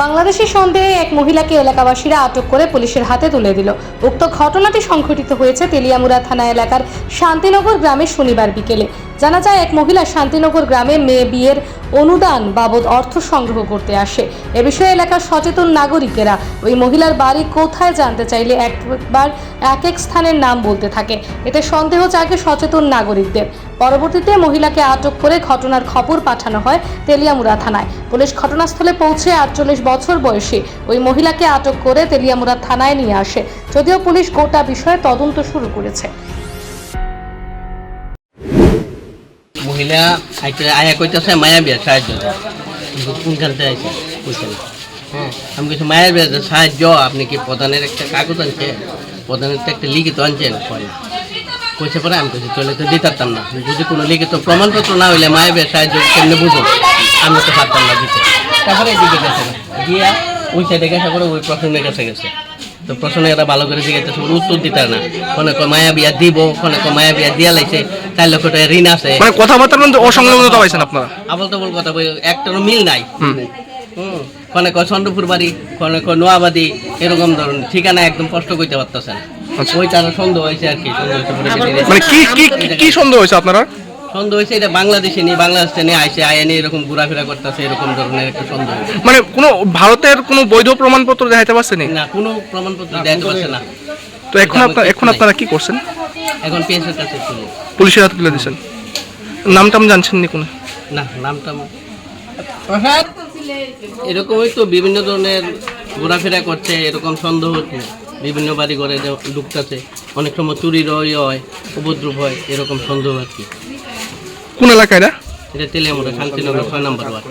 বাংলাদেশের সন্দেহে এক মহিলাকে এলাকাবাসীরা আটক করে পুলিশের হাতে তুলে দিল। উক্ত ঘটনাটি সংঘটিত হয়েছে তেলিয়ামুড়া থানা এলাকার শান্তিনগর গ্রামে শনিবার বিকেলে। জানা যায়, এক মহিলা শান্তিনগর গ্রামে মেয়ে বিয়ের অনুদান বাবদ অর্থ সংগ্রহ করতে আসে। এ বিষয়ে এলাকার সচেতন নাগরিকেরা ওই মহিলার বাড়ি কোথায় জানতে চাইলে একবার এক এক স্থানের নাম বলতে থাকে। এতে সন্দেহ জাগে সচেতন নাগরিকদের। পরবর্তীতে মহিলাকে আটক করে ঘটনার খবর পাঠানো হয় তেলিয়ামুড়া থানায়। পুলিশ ঘটনাস্থলে পৌঁছে 48 বছর বয়সী ওই মহিলাকে আটক করে তেলিয়ামুড়া থানায় নিয়ে আসে। যদিও পুলিশ গোটা বিষয়ে তদন্ত শুরু করেছে। মহিলা আয়া কইতেছে মায়া বিয়া সাহায্য কোনখানতে আছে হ্যাঁ আমি কিছু মায়ের বিয়া সাহায্য আপনি কি প্রধানের একটা কাগজ আনছেন, প্রধানের তো একটা লিখিত আনছেন কইছে পরে আমি কইছি চলে তো দিতাম না, যদি কোনো লিখিত প্রমাণপত্র না হইলে মায়ের বিয়া সাহায্য কেমনে বুঝো, আমি তো পারতাম না দিতে। তারপরে এদিকে গেছে গিয়া ওই সাইডে গেছে করে ওই প্রশ্নের কাছে গেছে, তো প্রশ্ন এরা ভালো করে জিজ্ঞাসা উত্তর দিতে না, কোনো মায়া বিয়া দিব, কোনো মায়া বিয়া দিয়া লাইছে 4 লক্ষ টাকা ঋণ আছে, মানে কথাবার্তার মধ্যে অসংলগ্নতা পাইছেন আপনারা? আবল তাবল কথা বই একটারও মিল নাই। কোনো চন্দ্রপুর বাড়ি, কোনো নোয়াবাদী, এরকম ধরনের ঠিকানা একদম স্পষ্ট করতে পারতেছে না। ওই তার সন্দেহ হয়েছে আর কি। মানে কি সন্দেহ হয়েছে আপনারা? সন্দেহ হয়েছে এটা বাংলাদেশে নিয়ে, বাংলাদেশে নিয়ে আইসে আইনে এরকম ঘোরাফেরা করতেছে, এরকম ধরনের একটা সন্দেহ। মানে কোনো ভারতের কোনো বৈধ প্রমাণপত্র দেখাইতে পারছেন না, কোনো প্রমাণপত্র দেখাতে পারছে না। তো এখন আপনারা কি করছেন? এখন পিএসের কাছে পুলিশের হাতে তুলে দিয়েছেন। নামটাম জানছেন নি কোনো? না, নামটা এরকমই তো বিভিন্ন ধরনের ঘোরাফেরা করছে, এরকম সন্দেহ হচ্ছে, বিভিন্ন বাড়ি ঘরে ঢুকতেছে, অনেক সময় চুরির হয়, উপদ্রব হয়, এরকম সন্দেহ আর কি। কোন এলাকায়? এটা তেলিয়ামুড়া শান্তিনগর 6 নম্বর ওয়ার্ড।